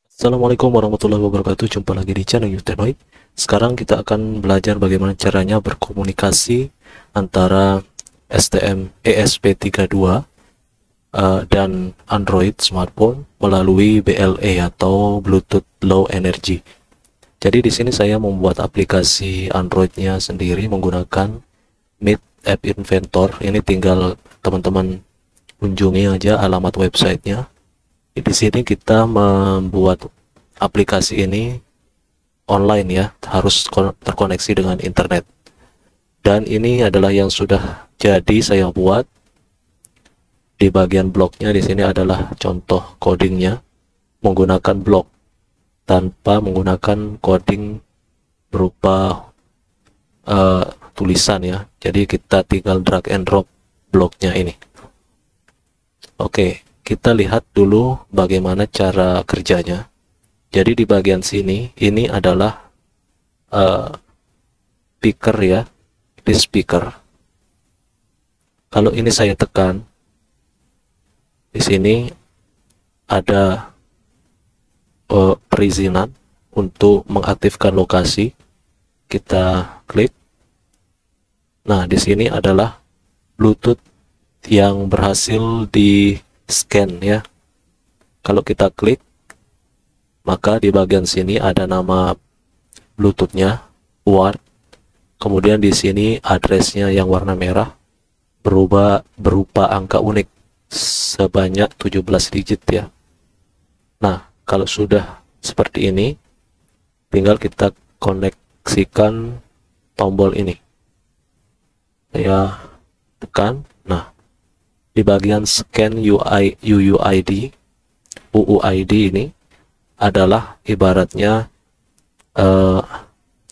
Assalamualaikum warahmatullahi wabarakatuh. Jumpa lagi di channel Utenoid. Sekarang kita akan belajar bagaimana caranya berkomunikasi antara STM ESP32 dan Android smartphone melalui BLE atau Bluetooth Low Energy. Jadi di sini saya membuat aplikasi Androidnya sendiri menggunakan Meet App Inventor. Ini tinggal teman-teman kunjungi aja alamat websitenya. Di sini kita membuat aplikasi ini online ya, harus terkoneksi dengan internet. Dan ini adalah yang sudah jadi saya buat. Di bagian bloknya di sini adalah contoh codingnya menggunakan blok tanpa menggunakan coding berupa tulisan ya. Jadi kita tinggal drag and drop bloknya ini. Oke. Kita lihat dulu bagaimana cara kerjanya. Jadi di bagian sini, ini adalah speaker ya, di speaker. Kalau ini saya tekan, di sini ada perizinan untuk mengaktifkan lokasi. Kita klik. Nah, di sini adalah Bluetooth yang berhasil di scan ya. Kalau kita klik, maka di bagian sini ada nama Bluetoothnya, word. Kemudian di sini addressnya yang warna merah berupa angka unik sebanyak 17 digit ya. Nah, kalau sudah seperti ini, tinggal kita koneksikan tombol ini. Saya tekan. Nah, di bagian scan UUID ini adalah ibaratnya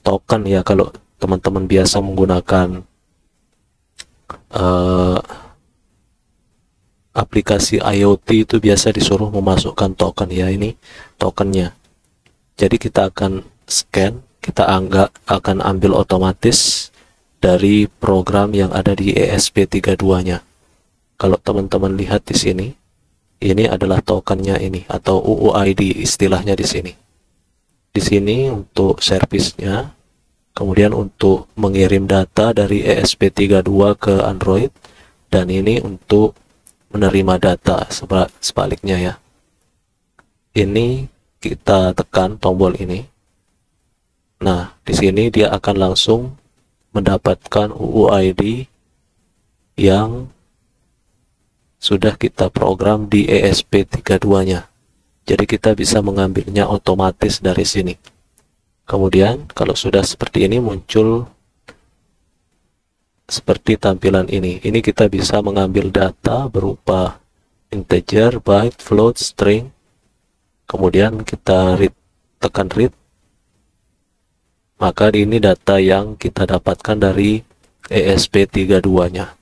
token ya. Kalau teman-teman biasa menggunakan aplikasi IoT itu biasa disuruh memasukkan token ya, ini tokennya. Jadi kita akan scan, kita akan ambil otomatis dari program yang ada di ESP32-nya. Kalau teman-teman lihat di sini, ini adalah tokennya ini atau UUID istilahnya di sini. Di sini untuk servisnya, kemudian untuk mengirim data dari ESP32 ke Android, dan ini untuk menerima data sebaliknya ya. Ini kita tekan tombol ini. Nah, di sini dia akan langsung mendapatkan UUID yang sudah kita program di ESP32-nya. Jadi kita bisa mengambilnya otomatis dari sini. Kemudian kalau sudah seperti ini muncul seperti tampilan ini. Ini kita bisa mengambil data berupa integer, byte, float, string. Kemudian kita tekan read. Maka ini data yang kita dapatkan dari ESP32-nya.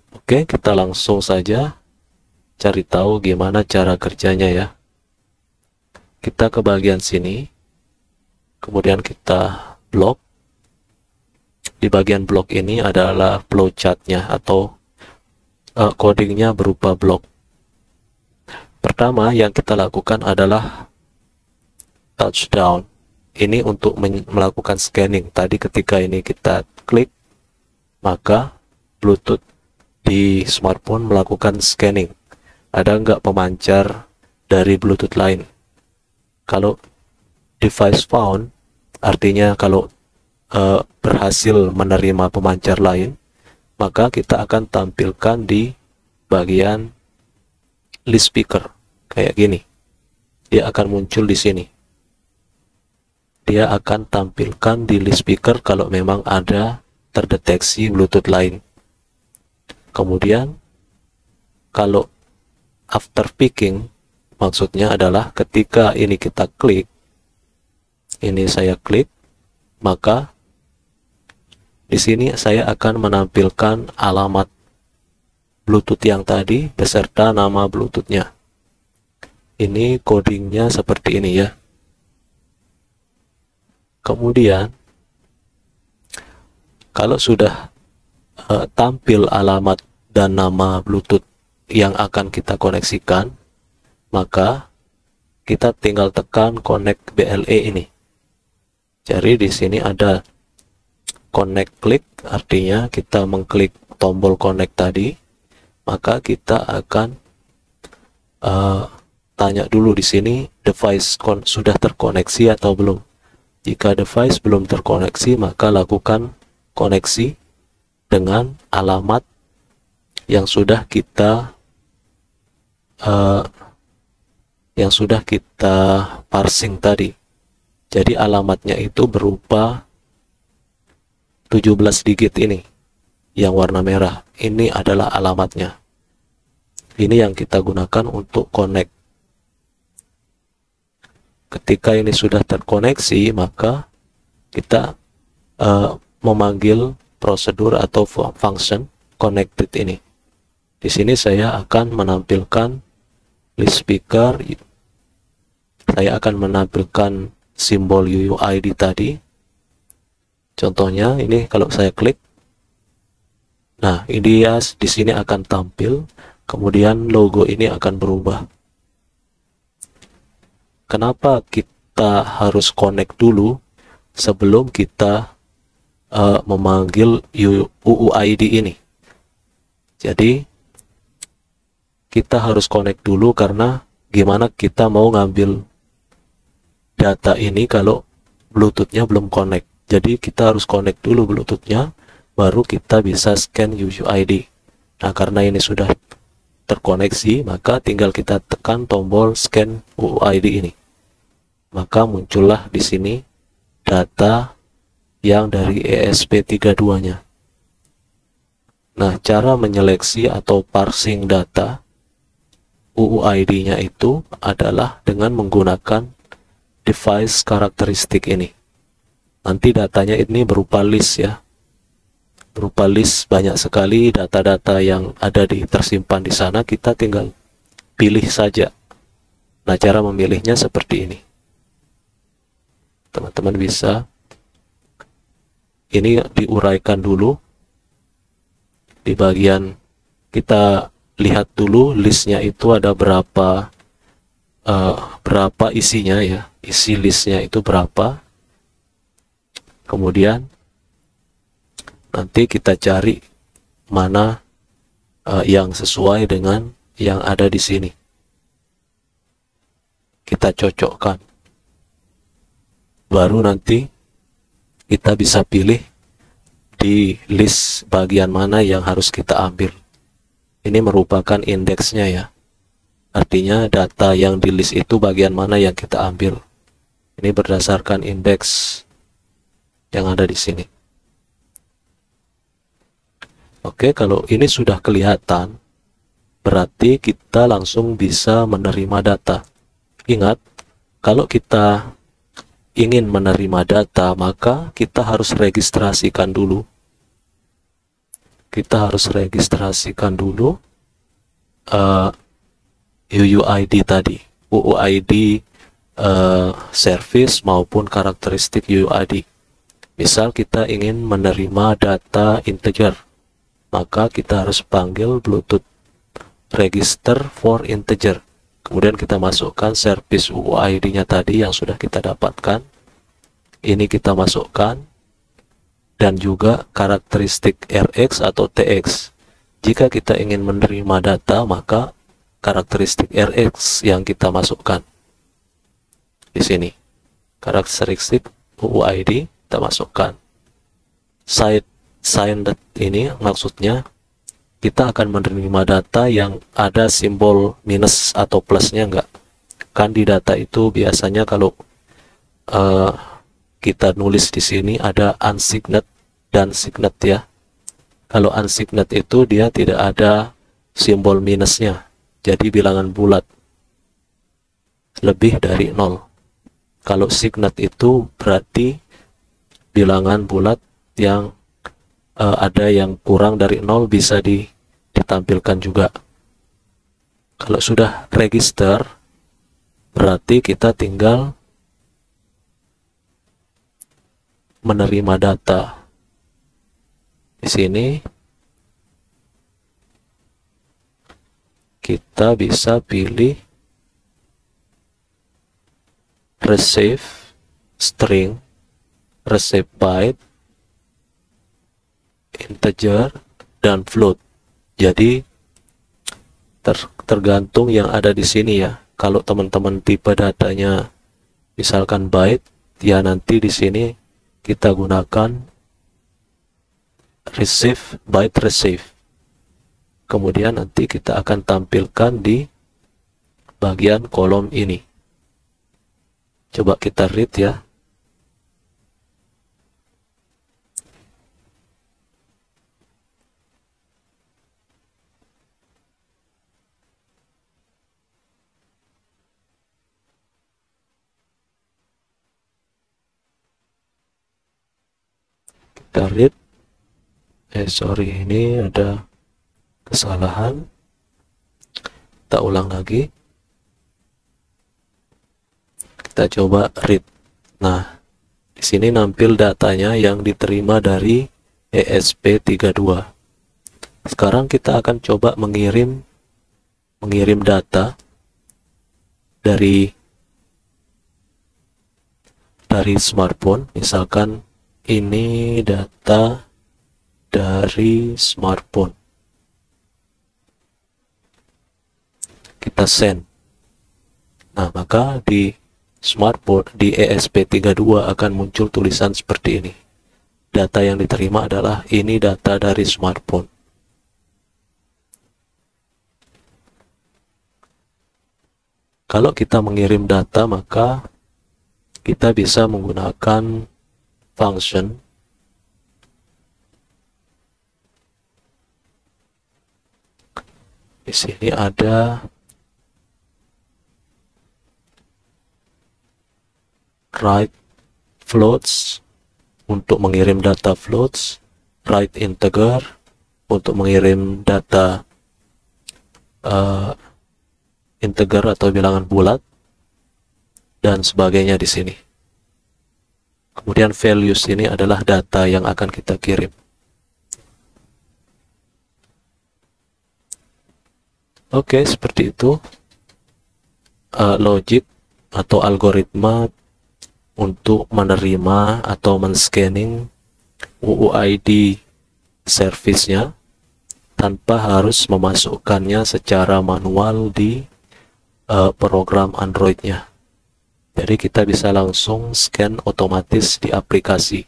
Oke, kita langsung saja cari tahu gimana cara kerjanya ya. Kita ke bagian sini, kemudian kita blok. Di bagian blok ini adalah flowchart-nya atau codingnya berupa blok. Pertama yang kita lakukan adalah touchdown. Ini untuk melakukan scanning. Tadi ketika ini kita klik, maka Bluetooth di smartphone melakukan scanning. Ada nggak pemancar dari Bluetooth lain? Kalau device found, artinya kalau berhasil menerima pemancar lain, maka kita akan tampilkan di bagian list speaker kayak gini. Dia akan muncul di sini. Dia akan tampilkan di list speaker kalau memang ada terdeteksi Bluetooth lain. Kemudian kalau after picking, maksudnya adalah ketika ini kita klik, ini saya klik, maka di sini saya akan menampilkan alamat Bluetooth yang tadi beserta nama Bluetooth-nya. Ini codingnya seperti ini ya. Kemudian kalau sudah tampil alamat dan nama Bluetooth yang akan kita koneksikan, maka kita tinggal tekan connect BLE ini. Jadi di sini ada connect klik, artinya kita mengklik tombol connect tadi, maka kita akan tanya dulu di sini device sudah terkoneksi atau belum. Jika device belum terkoneksi, maka lakukan koneksi dengan alamat yang sudah kita parsing tadi. Jadi alamatnya itu berupa 17 digit ini yang warna merah. Ini adalah alamatnya. Ini yang kita gunakan untuk connect. Ketika ini sudah terkoneksi, maka kita memanggil prosedur atau function connected ini. Di sini saya akan menampilkan list speaker. Saya akan menampilkan simbol UUID tadi. Contohnya ini kalau saya klik, nah ini ya di sini akan tampil, kemudian logo ini akan berubah. Kenapa kita harus connect dulu sebelum kita memanggil UUID ini? Jadi kita harus connect dulu karena gimana kita mau ngambil data ini kalau Bluetooth-nya belum connect. Jadi kita harus connect dulu Bluetooth-nya, baru kita bisa scan UUID. Nah, karena ini sudah terkoneksi, maka tinggal kita tekan tombol scan UUID ini. Maka muncullah di sini data yang dari ESP32-nya. Nah, cara menyeleksi atau parsing data UUID-nya itu adalah dengan menggunakan device karakteristik ini. Nanti datanya ini berupa list ya. Berupa list banyak sekali data-data yang ada tersimpan di sana, kita tinggal pilih saja. Nah, cara memilihnya seperti ini. Teman-teman bisa ini diuraikan dulu. Di bagian kita lihat dulu listnya itu ada berapa isinya ya, isi listnya itu berapa. Kemudian nanti kita cari mana yang sesuai dengan yang ada di sini. Kita cocokkan. Baru nanti kita bisa pilih di list bagian mana yang harus kita ambil. Ini merupakan indeksnya ya. Artinya data yang di list itu bagian mana yang kita ambil. Ini berdasarkan indeks yang ada di sini. Oke, kalau ini sudah kelihatan, berarti kita langsung bisa menerima data. Ingat, kalau kita ingin menerima data, maka kita harus registrasikan dulu. Kita harus registrasikan dulu UUID tadi, UUID service maupun karakteristik UUID. Misal kita ingin menerima data integer, maka kita harus panggil Bluetooth register for integer. Kemudian kita masukkan service UUID-nya tadi yang sudah kita dapatkan. Ini kita masukkan. Dan juga karakteristik RX atau TX. Jika kita ingin menerima data, maka karakteristik RX yang kita masukkan. Di sini. Karakteristik UUID kita masukkan. Signed ini maksudnya kita akan menerima data yang ada simbol minus atau plusnya enggak. Kan di data itu biasanya kalau kita nulis di sini ada unsigned dan signed ya. Kalau unsigned itu dia tidak ada simbol minusnya. Jadi bilangan bulat. Lebih dari 0. Kalau signed itu berarti bilangan bulat yang ada yang kurang dari 0 bisa ditampilkan juga. Kalau sudah register, berarti kita tinggal menerima data. Di sini kita bisa pilih receive string, receive byte, integer, dan float. Jadi tergantung yang ada di sini ya. Kalau teman-teman tipe datanya misalkan byte, ya nanti di sini kita gunakan receive byte receive. Kemudian nanti kita akan tampilkan di bagian kolom ini. Coba kita read ya. Kita read. Sorry, ini ada kesalahan. Kita ulang lagi. Kita coba read. Nah, di sini nampil datanya yang diterima dari ESP32. Sekarang kita akan coba mengirim data dari smartphone. Misalkan ini data dari smartphone. Kita send. Nah, maka di smartphone di ESP32 akan muncul tulisan seperti ini. Data yang diterima adalah ini data dari smartphone. Kalau kita mengirim data, maka kita bisa menggunakan function di sini ada write floats untuk mengirim data floats, write integer untuk mengirim data integer atau bilangan bulat, dan sebagainya di sini. Kemudian values ini adalah data yang akan kita kirim. Oke, seperti itu logic atau algoritma untuk menerima atau men-scanning UUID service-nya tanpa harus memasukkannya secara manual di program Android-nya. Jadi kita bisa langsung scan otomatis di aplikasi.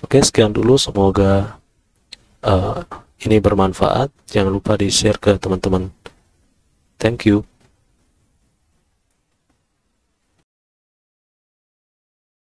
Oke, sekian dulu. Semoga ini bermanfaat. Jangan lupa di-share ke teman-teman. Thank you.